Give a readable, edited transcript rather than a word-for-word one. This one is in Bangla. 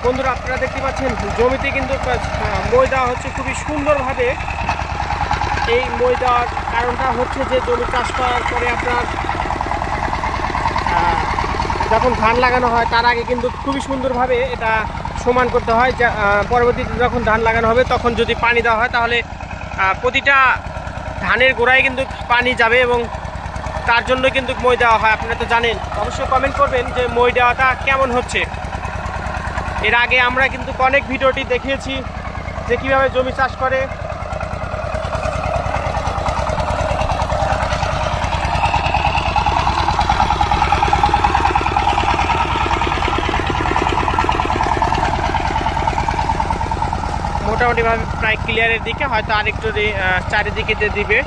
বন্ধুরা আপনারা দেখতে পাচ্ছেন জমিতে কিন্তু মই দেওয়া হচ্ছে খুবই সুন্দরভাবে। এই মই দেওয়ার কারণটা হচ্ছে যে জমি চাষ করার পরে আপনার যখন ধান লাগানো হয় তার আগে কিন্তু খুবই সুন্দরভাবে এটা সমান করতে হয়। পরবর্তীতে যখন ধান লাগানো হবে তখন যদি পানি দেওয়া হয় তাহলে প্রতিটা ধানের গোড়ায় কিন্তু পানি যাবে এবং তার জন্য কিন্তু মই দেওয়া হয়। আপনারা তো জানেন, অবশ্যই কমেন্ট করবেন যে মই দেওয়াটা কেমন হচ্ছে। এর আগে আমরা কিন্তু অনেক ভিডিওটি দেখিয়েছি যে কীভাবে জমি চাষ করে। মোটামুটিভাবে প্রায় ক্লিয়ারের দিকে, হয়তো আরেকটু চারিদিকে দিবে।